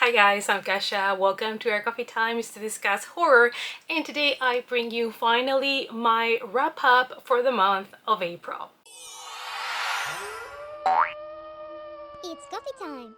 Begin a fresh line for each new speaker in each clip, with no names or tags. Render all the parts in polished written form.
Hi guys, I'm Kasha. Welcome to our coffee times to discuss horror, and today I bring you finally my wrap up for the month of April.
It's coffee time!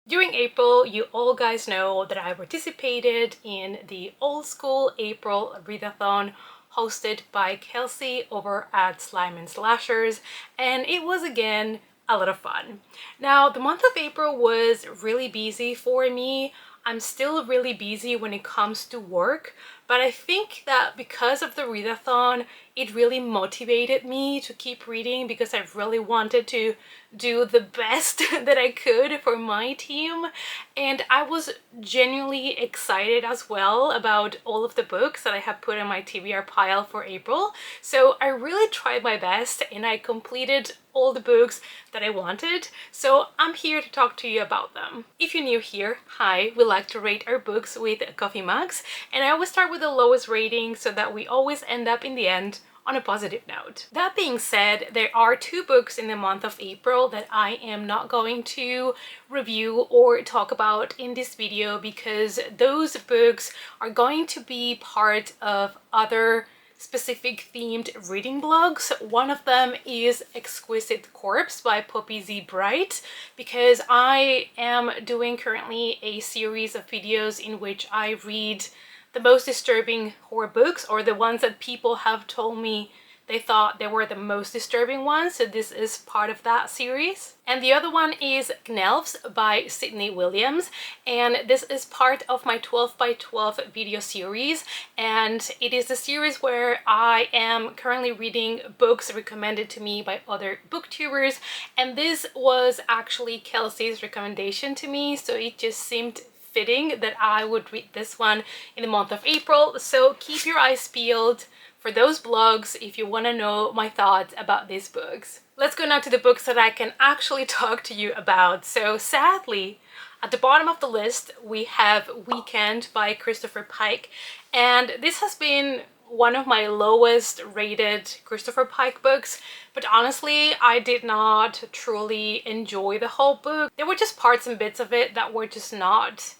During April, you all guys know that I participated in the Oldschool April readathon hosted by Kelsey over at Slime and Slashers, and it was again a lot of fun. Now, the month of April was really busy for me. I'm still really busy when it comes to work, but I think that because of the readathon, it really motivated me to keep reading because I really wanted to do the best that I could for my team. And I was genuinely excited as well about all of the books that I have put in my TBR pile for April. So I really tried my best and I completed all the books that I wanted. So I'm here to talk to you about them. If you're new here, hi, we like to rate our books with coffee mugs, and I always start with the lowest rating so that we always end up in the end on a positive note. That being said, there are two books in the month of April that I am not going to review or talk about in this video because those books are going to be part of other specific themed reading blogs. One of them is Exquisite Corpse by Poppy Z. Bright, because I am doing currently a series of videos in which I read the most disturbing horror books, or the ones that people have told me they thought they were the most disturbing ones, so this is part of that series. And the other one is Gnelfs by Sydney Williams, and this is part of my 12 by 12 video series, and it is a series where I am currently reading books recommended to me by other booktubers, and this was actually Kelsey's recommendation to me, so it just seemed fitting that I would read this one in the month of April. So keep your eyes peeled for those blogs if you want to know my thoughts about these books. Let's go now to the books that I can actually talk to you about. So sadly, at the bottom of the list, we have Weekend by Christopher Pike, and this has been one of my lowest rated Christopher Pike books, but honestly, I did not truly enjoy the whole book. There were just parts and bits of it that were just not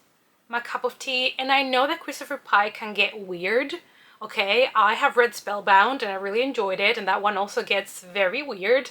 my cup of tea, and I know that Christopher Pike can get weird. Okay, I have read Spellbound and I really enjoyed it, and that one also gets very weird.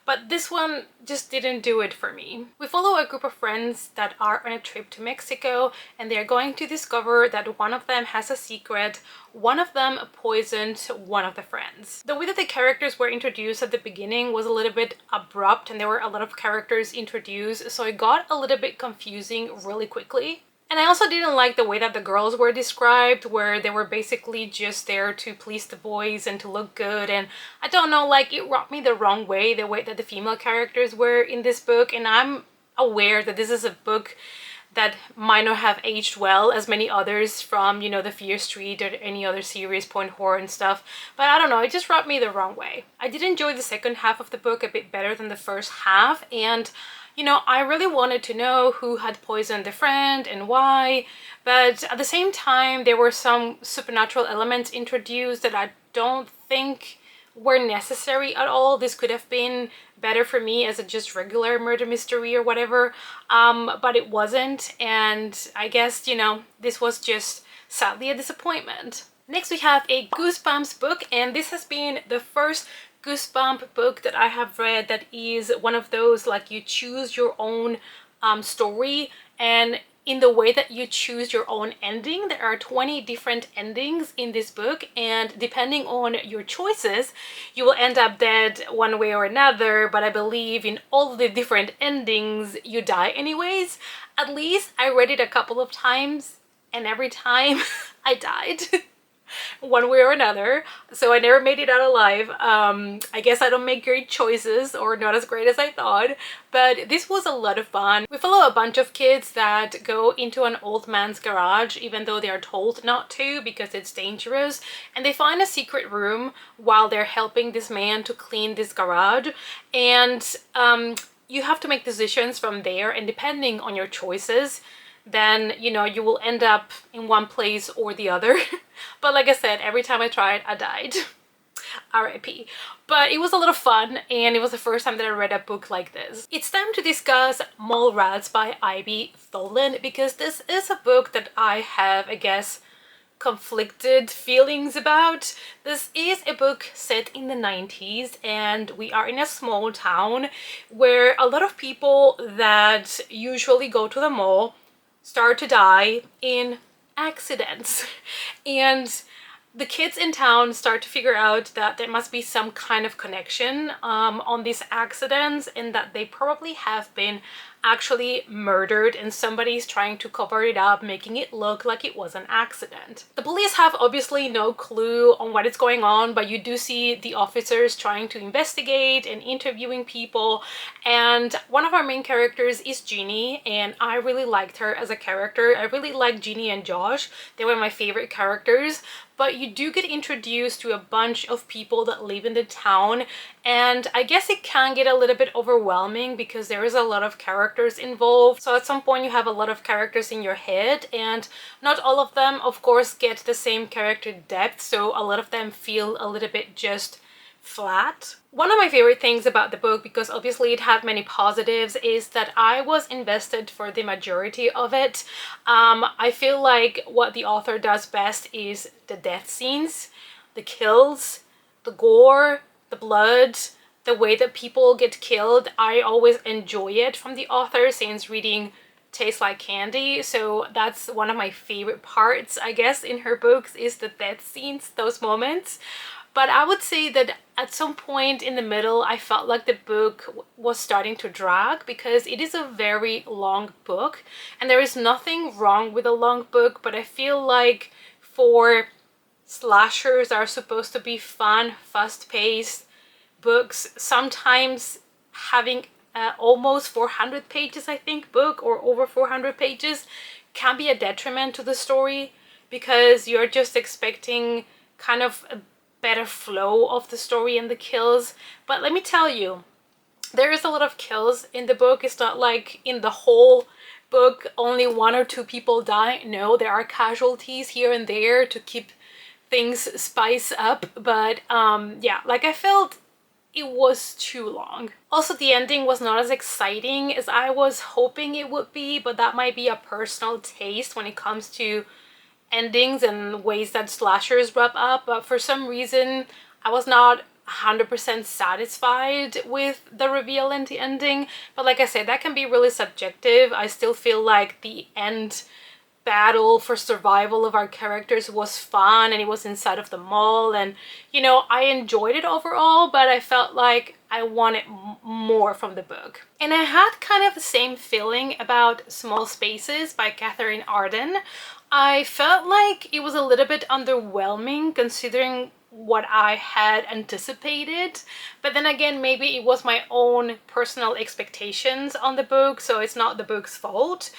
But this one just didn't do it for me. We follow a group of friends that are on a trip to Mexico, and they're going to discover that one of them has a secret. One of them poisoned one of the friends. The way that the characters were introduced at the beginning was a little bit abrupt, and there were a lot of characters introduced, so it got a little bit confusing really quickly. And I also didn't like the way that the girls were described, where they were basically just there to please the boys and to look good, and I don't know, like, it rubbed me the wrong way, the way that the female characters were in this book. And I'm aware that this is a book that might not have aged well as many others from, you know, the Fear Street or any other series, Point Horror and stuff, but I don't know, it just rubbed me the wrong way. I did enjoy the second half of the book a bit better than the first half, and you know, I really wanted to know who had poisoned the friend and why, but at the same time, there were some supernatural elements introduced that I don't think were necessary at all. This could have been better for me as a just regular murder mystery or whatever, but it wasn't, and I guess, you know, this was just sadly a disappointment. Next we have a Goosebumps book, and this has been the first Goosebump book that I have read that is one of those, like, you choose your own story, and in the way that you choose your own ending, there are 20 different endings in this book, and depending on your choices, you will end up dead one way or another, but I believe in all the different endings, you die anyways. At least I read it a couple of times, and every time I died. One way or another, so I never made it out alive. I guess I don't make great choices, or not as great as I thought, but this was a lot of fun. We follow a bunch of kids that go into an old man's garage even though they are told not to because it's dangerous, and they find a secret room while they're helping this man to clean this garage, and you have to make decisions from there, and depending on your choices, then, you know, you will end up in one place or the other. But like I said, every time I tried, I died. RIP. But it was a lot of fun, and it was the first time that I read a book like this. It's time to discuss Mallrats by Ivy Tholen, because this is a book that I have, I guess, conflicted feelings about. This is a book set in the 90s, and we are in a small town where a lot of people that usually go to the mall start to die in accidents. And the kids in town start to figure out that there must be some kind of connection on these accidents, and that they probably have been actually murdered, and somebody's trying to cover it up, making it look like it was an accident. The police have obviously no clue on what is going on, but you do see the officers trying to investigate and interviewing people. And one of our main characters is Jeannie, and I really liked her as a character. I really liked Jeannie and Josh. They were my favorite characters. But you do get introduced to a bunch of people that live in the town, and I guess it can get a little bit overwhelming because there is a lot of characters involved. So at some point you have a lot of characters in your head, and not all of them, of course, get the same character depth, so a lot of them feel a little bit just flat. One of my favorite things about the book, because obviously it had many positives, is that I was invested for the majority of it. I feel like what the author does best is the death scenes, the kills, the gore, the blood, the way that people get killed. I always enjoy it from the author, since reading tastes like candy, so that's one of my favorite parts, I guess, in her books, is the death scenes, those moments. But I would say that at some point in the middle, I felt like the book was starting to drag, because it is a very long book, and there is nothing wrong with a long book, but I feel like for slashers that are supposed to be fun, fast-paced books, sometimes having almost 400 pages, I think, book, or over 400 pages, can be a detriment to the story, because you're just expecting kind of a better flow of the story and the kills. But let me tell you, there is a lot of kills in the book. It's not like in the whole book only 1 or 2 people die. No, there are casualties here and there to keep things spice up, but yeah, like, I felt it was too long. Also, the ending was not as exciting as I was hoping it would be, but that might be a personal taste when it comes to endings and ways that slashers wrap up. But for some reason I was not 100% satisfied with the reveal and the ending. But like I said, that can be really subjective. I still feel like the end battle for survival of our characters was fun, and it was inside of the mall, and you know, I enjoyed it overall, but I felt like I wanted more from the book. And I had kind of the same feeling about Small Spaces by Catherine Arden. I felt like it was a little bit underwhelming considering what I had anticipated, but then again, maybe it was my own personal expectations on the book, so it's not the book's fault.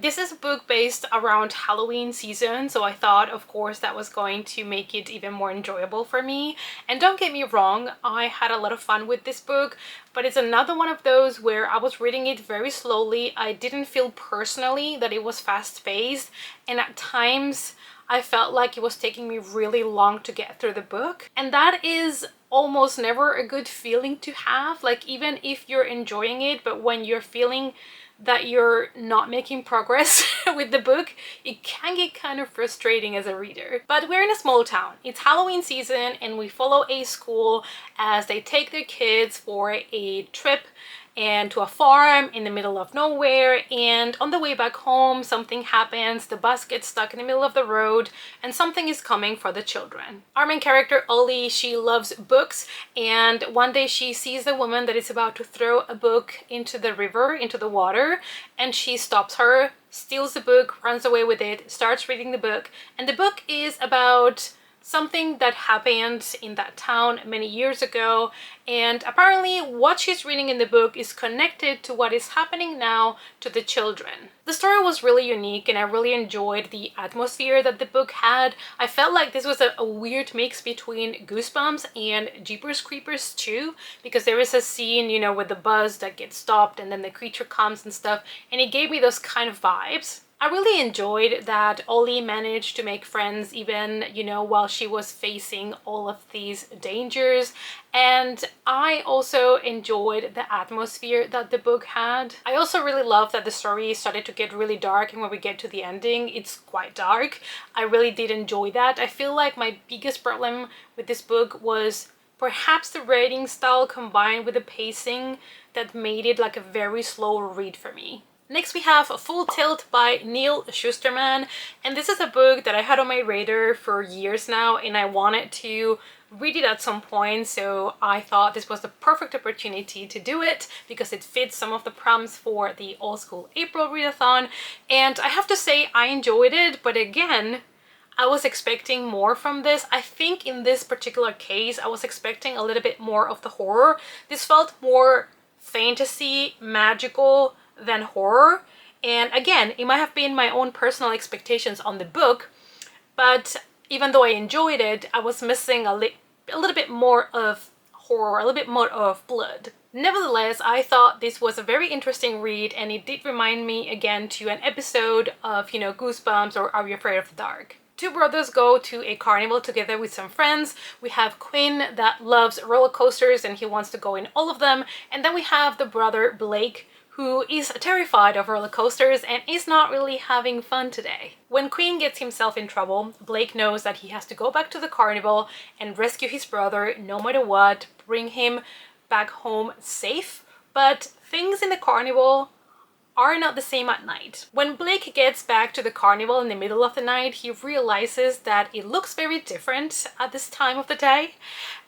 This is a book based around Halloween season, so I thought, of course, that was going to make it even more enjoyable for me. And don't get me wrong, I had a lot of fun with this book, but it's another one of those where I was reading it very slowly. I didn't feel personally that it was fast-paced, and at times I felt like it was taking me really long to get through the book. And that is almost never a good feeling to have. Like, even if you're enjoying it, but when you're feeling that you're not making progress with the book, it can get kind of frustrating as a reader. But we're in a small town. It's Halloween season, and we follow a school as they take their kids for a trip and to a farm in the middle of nowhere, and on the way back home something happens. The bus gets stuck in the middle of the road, and something is coming for the children. Our main character, Ollie, she loves books, and one day she sees a woman that is about to throw a book into the river, into the water, and she stops her, steals the book, runs away with it, starts reading the book. And the book is about something that happened in that town many years ago, and apparently what she's reading in the book is connected to what is happening now to the children. The story was really unique, and I really enjoyed the atmosphere that the book had. I felt like this was a weird mix between Goosebumps and Jeepers Creepers too, because there is a scene, you know, with the bus that gets stopped and then the creature comes and stuff, and it gave me those kind of vibes. I really enjoyed that Ollie managed to make friends even, while she was facing all of these dangers. And I also enjoyed the atmosphere that the book had. I also really love that the story started to get really dark, and when we get to the ending, it's quite dark. I really did enjoy that. I feel like my biggest problem with this book was perhaps the writing style combined with the pacing that made it like a very slow read for me. Next we have Full Tilt by Neal Shusterman, and this is a book that I had on my radar for years now, and I wanted to read it at some point, so I thought this was the perfect opportunity to do it because it fits some of the prompts for the Oldschool April readathon. And I have to say I enjoyed it, but again, I was expecting more from this. I think in this particular case I was expecting a little bit more of the horror. This felt more fantasy, magical than horror, and again, it might have been my own personal expectations on the book, but even though I enjoyed it, I was missing a little bit more of horror, a little bit more of blood. Nevertheless, I thought this was a very interesting read, and it did remind me again to an episode of, Goosebumps or Are You Afraid of the Dark? Two brothers go to a carnival together with some friends. We have Quinn that loves roller coasters and he wants to go in all of them. And then we have the brother Blake, who is terrified of roller coasters and is not really having fun today. When Quinn gets himself in trouble, Blake knows that he has to go back to the carnival and rescue his brother no matter what, bring him back home safe. But things in the carnival are not the same at night. When Blake gets back to the carnival in the middle of the night, he realizes that it looks very different at this time of the day.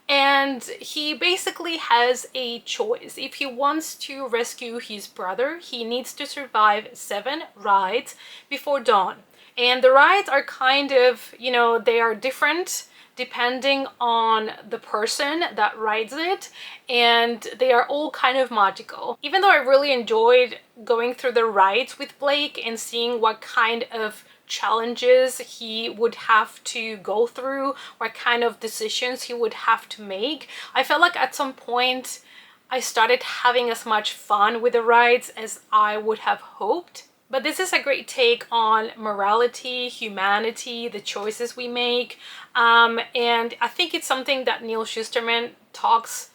And he basically has a choice. If he wants to rescue his brother, he needs to survive 7 rides before dawn. And the rides are kind of, they are different depending on the person that rides it, and they are all kind of magical. Even though I really enjoyed going through the rides with Blake and seeing what kind of challenges he would have to go through, what kind of decisions he would have to make, I felt like at some point I started having as much fun with the rides as I would have hoped. But this is a great take on morality, humanity, the choices we make, and I think it's something that Neal Shusterman talks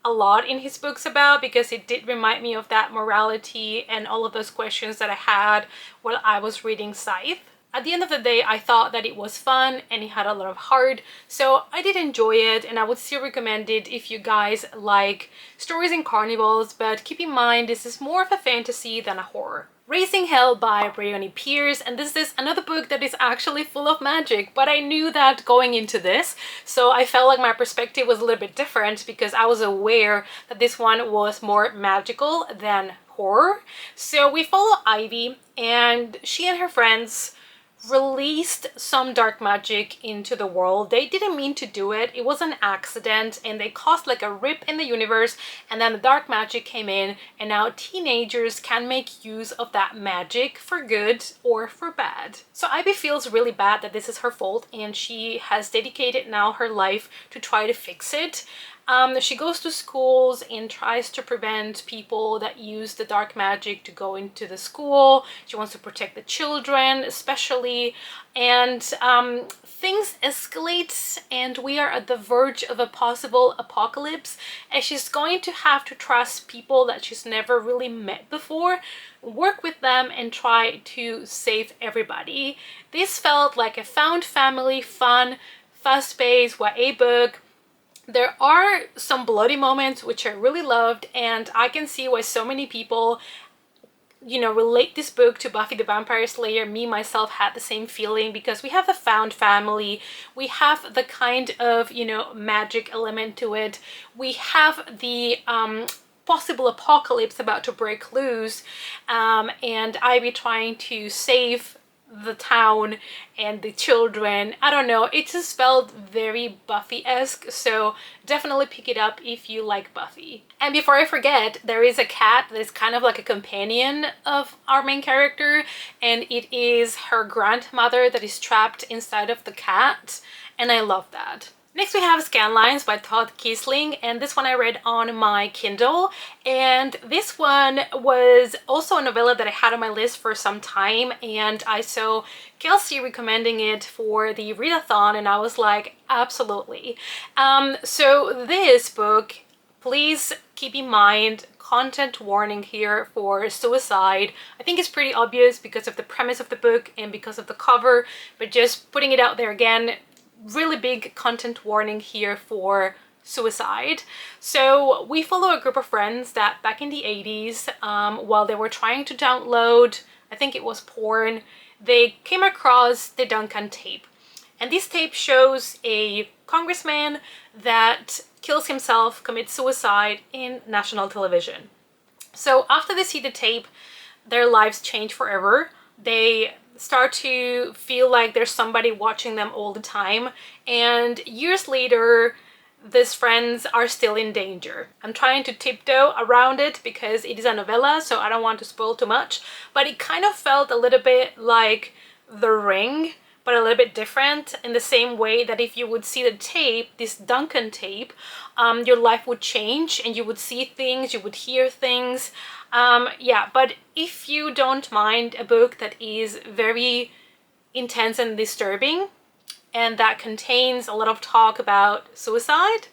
a lot in his books about, because it did remind me of that morality and all of those questions that I had while I was reading Scythe. At the end of the day, I thought that it was fun and it had a lot of heart, so I did enjoy it, and I would still recommend it if you guys like stories in carnivals, but keep in mind this is more of a fantasy than a horror. Raising Hell by Bryony Pierce, and this is another book that is actually full of magic, but I knew that going into this, so I felt like my perspective was a little bit different because I was aware that this one was more magical than horror. So we follow Ivy, and she and her friends released some dark magic into the world. They didn't mean to do it. It was an accident, and they caused like a rip in the universe, and then the dark magic came in, and now teenagers can make use of that magic for good or for bad. So Ivy feels really bad that this is her fault, and she has dedicated now her life to try to fix it. She goes to schools and tries to prevent people that use the dark magic to go into the school. She wants to protect the children especially, and things escalate, and we are at the verge of a possible apocalypse, and she's going to have to trust people that she's never really met before, work with them, and try to save everybody. This felt like a found family, fun, fast-paced YA book. There are some bloody moments which I really loved, and I can see why so many people, relate this book to Buffy the Vampire Slayer. Me, myself, had the same feeling because we have the found family, we have the kind of, magic element to it, we have the possible apocalypse about to break loose, and Ivy trying to save the town and the children. I don't know, it just felt very Buffy-esque, so definitely pick it up if you like Buffy. And before I forget, there is a cat that is kind of like a companion of our main character, and it is her grandmother that is trapped inside of the cat, and I love that. Next we have Scanlines by Todd Kiesling, and this one I read on my Kindle, and this one was also a novella that I had on my list for some time, and I saw Kelsey recommending it for the readathon, and I was like, absolutely. So this book, please keep in mind, content warning here for suicide. I think it's pretty obvious because of the premise of the book and because of the cover, but just putting it out there again, really big content warning here for suicide. So we follow a group of friends that back in the 80s, while they were trying to download, I think it was porn, they came across the Duncan tape. And this tape shows a congressman that kills himself, commits suicide in national television. So after they see the tape, their lives change forever. They start to feel like there's somebody watching them all the time, and years later these friends are still in danger. I'm trying to tiptoe around it because it is a novella, so I don't want to spoil too much, but it kind of felt a little bit like The Ring, but a little bit different, in the same way that if you would see the tape, this Duncan tape, your life would change and you would see things, you would hear things. Yeah, but if you don't mind a book that is very intense and disturbing and that contains a lot of talk about suicide,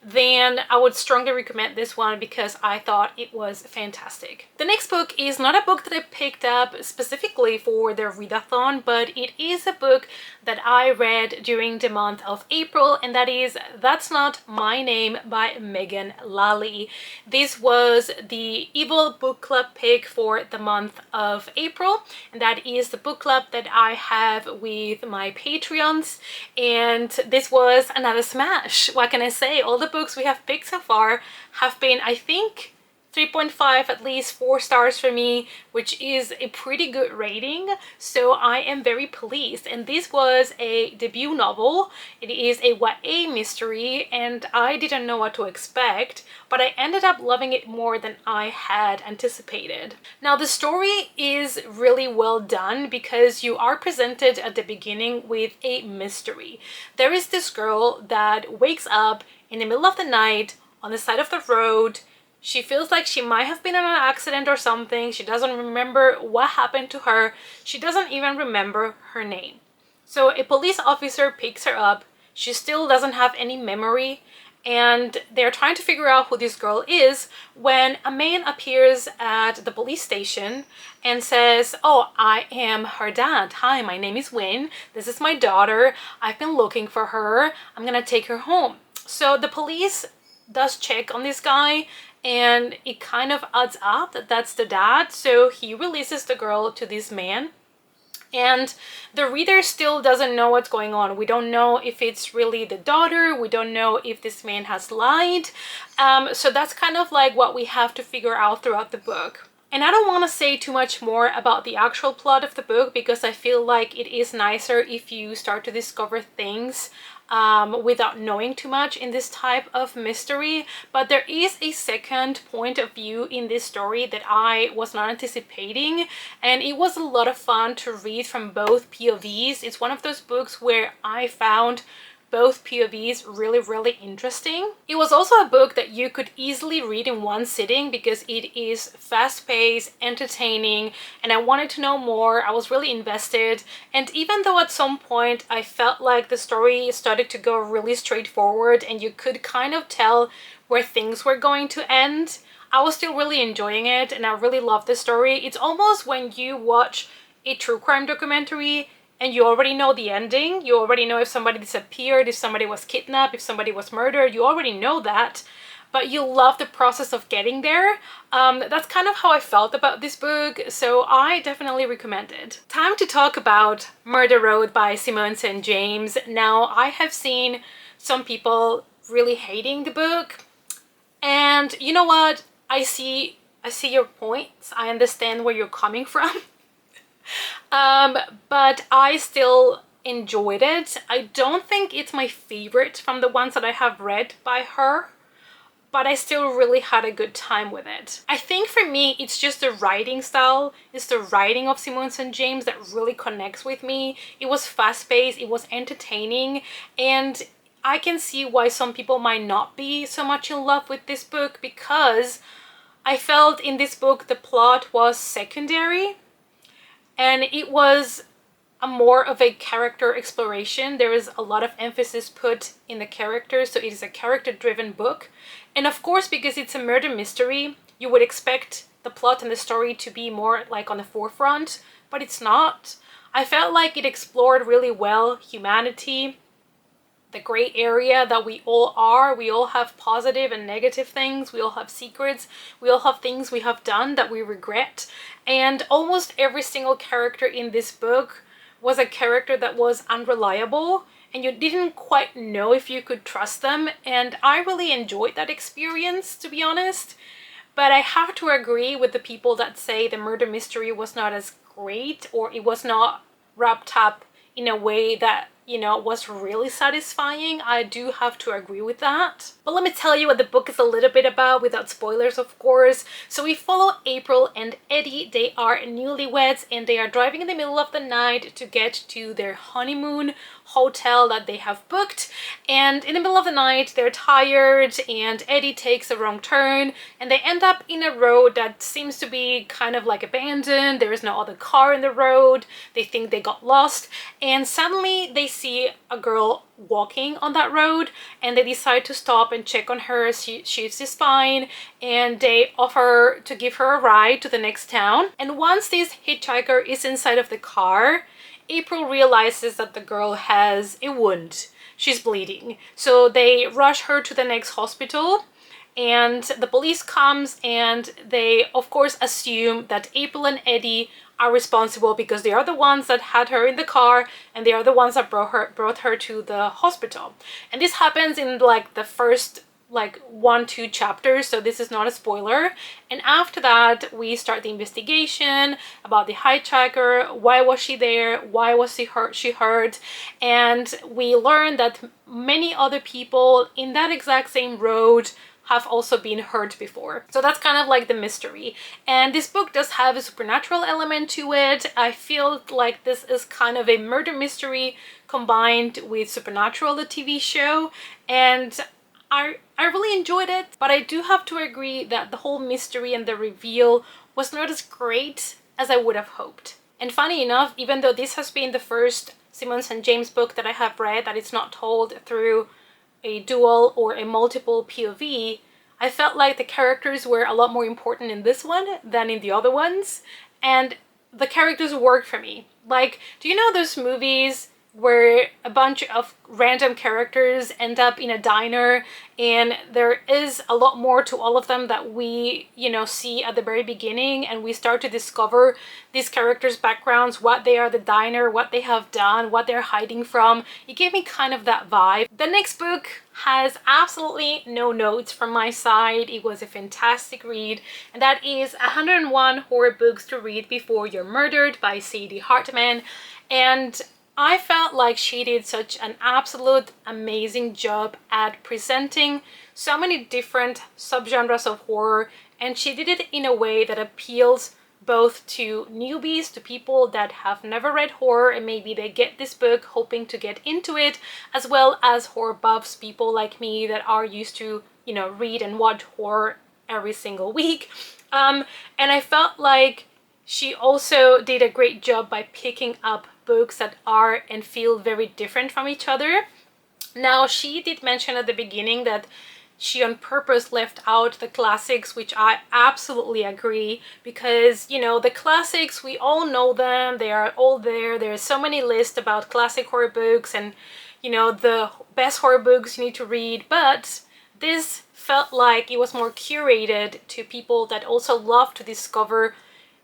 then I would strongly recommend this one because I thought it was fantastic. The next book is not a book that I picked up specifically for the readathon, but it is a book that I read during the month of April, and that is That's Not My Name by Megan Lally. This was the Evil Book Club pick for the month of April, and that is the book club that I have with my Patreons, and this was another smash. What can I say? All the books we have picked so far have been, I think, 3.5, at least 4 stars for me, which is a pretty good rating, so I am very pleased. And this was a debut novel. It is a YA mystery, and I didn't know what to expect, but I ended up loving it more than I had anticipated. Now, the story is really well done because you are presented at the beginning with a mystery. There is this girl that wakes up in the middle of the night on the side of the road. She feels like she might have been in an accident or something. She doesn't remember what happened to her. She doesn't even remember her name. So a police officer picks her up. She still doesn't have any memory, and they're trying to figure out who this girl is when a man appears at the police station and says, "Oh, I am her dad. Hi, my name is Wynn. This is my daughter. I've been looking for her. I'm gonna take her home." So the police does check on this guy, and it kind of adds up that that's the dad. So he releases the girl to this man, and the reader still doesn't know what's going on. We don't know if it's really the daughter. We don't know if this man has lied. So that's kind of like what we have to figure out throughout the book. And I don't want to say too much more about the actual plot of the book because I feel like it is nicer if you start to discover things without knowing too much in this type of mystery. But there is a second point of view in this story that I was not anticipating, and it was a lot of fun to read from both POVs. It's one of those books where I found both POVs really, really interesting. It was also a book that you could easily read in one sitting because it is fast-paced, entertaining, and I wanted to know more. I was really invested, and even though at some point I felt like the story started to go really straightforward and you could kind of tell where things were going to end, I was still really enjoying it, and I really loved the story. It's almost when you watch a true crime documentary and you already know the ending. You already know if somebody disappeared, if somebody was kidnapped, if somebody was murdered. You already know that, but you love the process of getting there. That's kind of how I felt about this book, so I definitely recommend it. Time to talk about Murder Road by Simone St. James. Now, I have seen some people really hating the book, and you know what? I see your points. I understand where you're coming from. But I still enjoyed it. I don't think it's my favorite from the ones that I have read by her, but I still really had a good time with it. I think for me, it's just the writing style, it's the writing of Simone St. James that really connects with me. It was fast-paced, it was entertaining, and I can see why some people might not be so much in love with this book, because I felt in this book the plot was secondary and it was a more of a character exploration. There is a lot of emphasis put in the characters, so it is a character-driven book. And of course, because it's a murder mystery, you would expect the plot and the story to be more like on the forefront, but it's not. I felt like it explored really well humanity, the gray area that we all are. We all have positive and negative things. We all have secrets. We all have things we have done that we regret. And almost every single character in this book was a character that was unreliable, and you didn't quite know if you could trust them. And I really enjoyed that experience, to be honest. But I have to agree with the people that say the murder mystery was not as great, or it was not wrapped up in a way that, you know, was really satisfying. I do have to agree with that. But let me tell you what the book is a little bit about without spoilers, of course. So we follow April and Eddie. They are newlyweds and they are driving in the middle of the night to get to their honeymoon hotel that they have booked. And in the middle of the night, they're tired and Eddie takes a wrong turn and they end up in a road that seems to be kind of like abandoned. There is no other car in the road. They think they got lost, and suddenly they see a girl walking on that road and they decide to stop and check on her. She's just fine, and they offer to give her a ride to the next town. And once this hitchhiker is inside of the car, April realizes that the girl has a wound. She's bleeding. So they rush her to the next hospital, and the police comes and they of course assume that April and Eddie are responsible because they are the ones that had her in the car and they are the ones that brought her to the hospital. And this happens in like the first like 1-2 chapters, so this is not a spoiler. And after that we start the investigation about the hitchhiker. Why was she there? Why was she hurt? And we learn that many other people in that exact same road have also been hurt before. So that's kind of like the mystery. And this book does have a supernatural element to it. I feel like this is kind of a murder mystery combined with Supernatural, the TV show. And I really enjoyed it, but I do have to agree that the whole mystery and the reveal was not as great as I would have hoped. And funny enough, even though this has been the first Simmons and James book that I have read that it's not told through a dual or a multiple POV, I felt like the characters were a lot more important in this one than in the other ones, and the characters worked for me. Like, do you know those movies where a bunch of random characters end up in a diner and there is a lot more to all of them that we, you know, see at the very beginning, and we start to discover these characters' backgrounds, what they are at the diner, what they have done, what they're hiding from. It gave me kind of that vibe. The next book has absolutely no notes from my side. It was a fantastic read, and that is 101 Horror Books to Read Before You're Murdered by Sadie Hartman. And I felt like she did such an absolute amazing job at presenting so many different subgenres of horror, and she did it in a way that appeals both to newbies, to people that have never read horror and maybe they get this book hoping to get into it, as well as horror buffs, people like me that are used to, you know, read and watch horror every single week. And I felt like she also did a great job by picking up books that are and feel very different from each other. Now, she did mention at the beginning that she on purpose left out the classics, which I absolutely agree, because, you know, the classics, we all know them, they are all there. There's so many lists about classic horror books and, you know, the best horror books you need to read, but this felt like it was more curated to people that also love to discover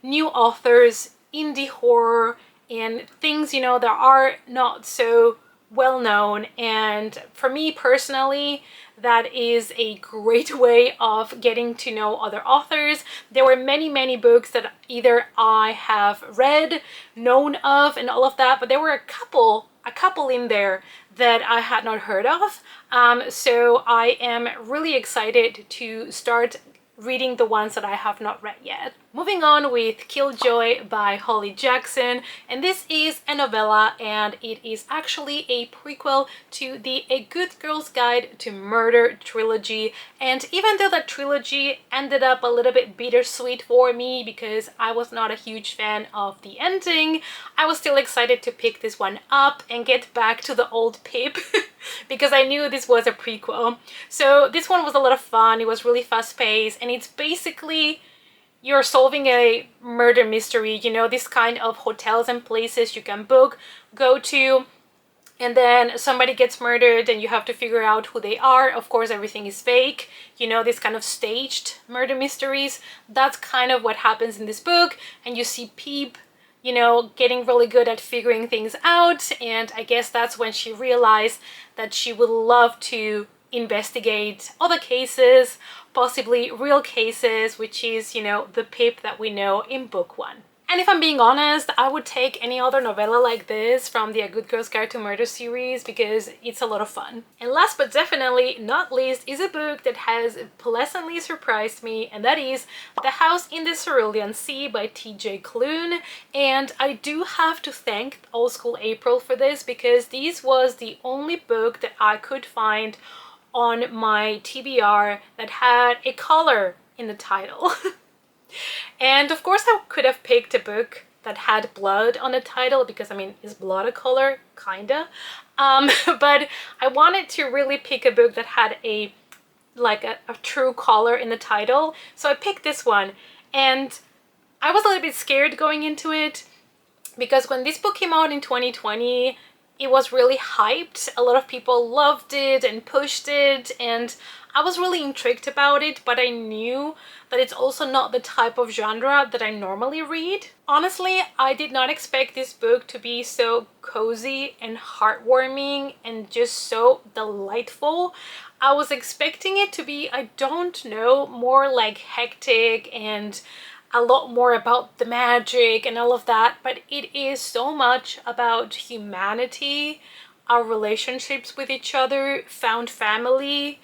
new authors, indie horror, and things, you know, that are not so well known. And for me personally, that is a great way of getting to know other authors. There were many books that either I have read, known of, and all of that, but there were a couple in there that I had not heard of. So I am really excited to start reading the ones that I have not read yet. Moving on with Killjoy by Holly Jackson, and this is a novella and it is actually a prequel to the A Good Girl's Guide to Murder trilogy. And even though that trilogy ended up a little bit bittersweet for me because I was not a huge fan of the ending, I was still excited to pick this one up and get back to the old Pip because I knew this was a prequel. So this one was a lot of fun, it was really fast-paced, and it's basically you're solving a murder mystery, you know, this kind of hotels and places you can book, go to, and then somebody gets murdered and you have to figure out who they are. Of course, everything is fake, you know, this kind of staged murder mysteries. That's kind of what happens in this book, and you see Peep, you know, getting really good at figuring things out, and I guess that's when she realized that she would love to investigate other cases, possibly real cases, which is, you know, the Pip that we know in book one. And if I'm being honest, I would take any other novella like this from the A Good Girl's Guide to Murder series because it's a lot of fun. And last but definitely not least is a book that has pleasantly surprised me, and that is The House in the Cerulean Sea by TJ Klune. And I do have to thank Oldschool April for this because this was the only book that I could find on my TBR that had a color in the title. And of course I could have picked a book that had blood on the title because, I mean, is blood a color? Kinda. But I wanted to really pick a book that had a true color in the title, so I picked this one. And I was a little bit scared going into it because when this book came out in 2020, it was really hyped. A lot of people loved it and pushed it, and I was really intrigued about it, but I knew that it's also not the type of genre that I normally read. Honestly, I did not expect this book to be so cozy and heartwarming and just so delightful. I was expecting it to be, I don't know, more like hectic and a lot more about the magic and all of that, but it is so much about humanity, our relationships with each other, found family,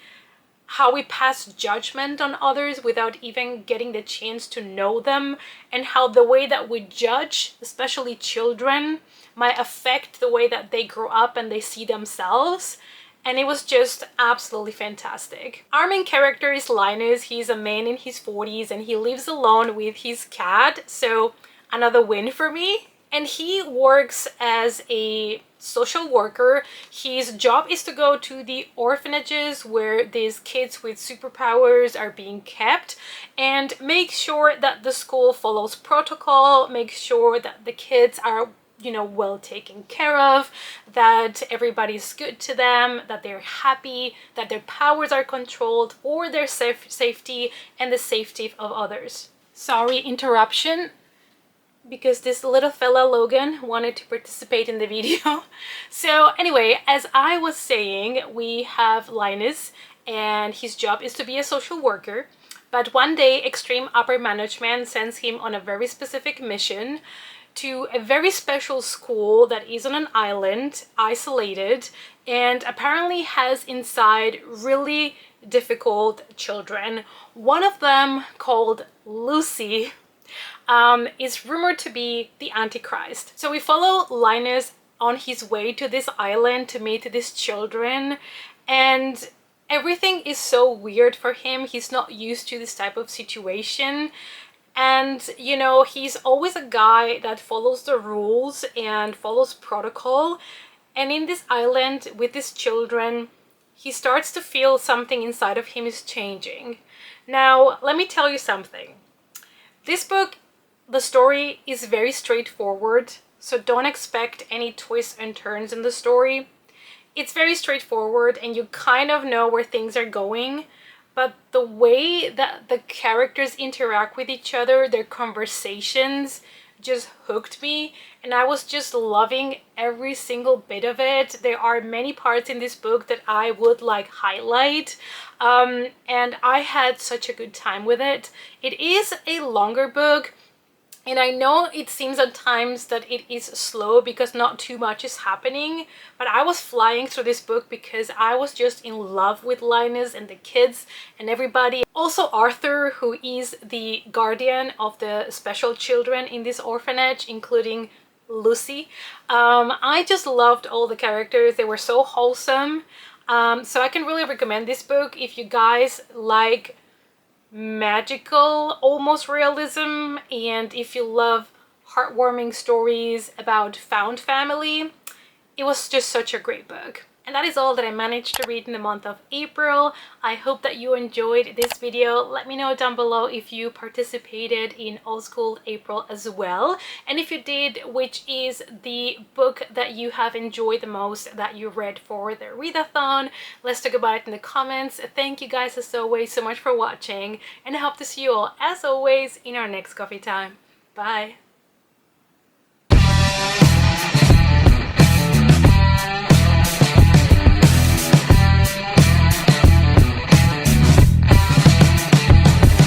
how we pass judgment on others without even getting the chance to know them, and how the way that we judge, especially children, might affect the way that they grow up and they see themselves. And it was just absolutely fantastic. Our main character is Linus. He's a man in his 40s and he lives alone with his cat, so another win for me. And he works as a social worker. His job is to go to the orphanages where these kids with superpowers are being kept and make sure that the school follows protocol, make sure that the kids are, you know, well taken care of, that everybody's good to them, that they're happy, that their powers are controlled for their safety and the safety of others. Sorry, interruption, because this little fella Logan wanted to participate in the video. So anyway, as I was saying, we have Linus and his job is to be a social worker. But one day, extreme upper management sends him on a very specific mission to a very special school that is on an island, isolated, and apparently has inside really difficult children. One of them, called Lucy, is rumored to be the Antichrist. So we follow Linus on his way to this island to meet these children, and everything is so weird for him. He's not used to this type of situation. And, you know, he's always a guy that follows the rules and follows protocol. And in this island with these children, he starts to feel something inside of him is changing. Now, let me tell you something. This book, the story is very straightforward, so don't expect any twists and turns in the story. It's very straightforward and you kind of know where things are going. But the way that the characters interact with each other, their conversations, just hooked me, and I was just loving every single bit of it. There are many parts in this book that I would like highlight, and I had such a good time with it. It is a longer book, And I know it seems at times that it is slow because not too much is happening, but I was flying through this book because I was just in love with Linus and the kids and everybody. Also Arthur, who is the guardian of the special children in this orphanage, including Lucy. I just loved all the characters. They were so wholesome. So I can really recommend this book if you guys like magical, almost realism, and if you love heartwarming stories about found family. It was just such a great book. And that is all that I managed to read in the month of April. I hope that you enjoyed this video. Let me know down below if you participated in Oldschool April as well. And if you did, which is the book that you have enjoyed the most that you read for the readathon. Let's talk about it in the comments. Thank you guys as always so much for watching, and I hope to see you all as always in our next coffee time. Bye!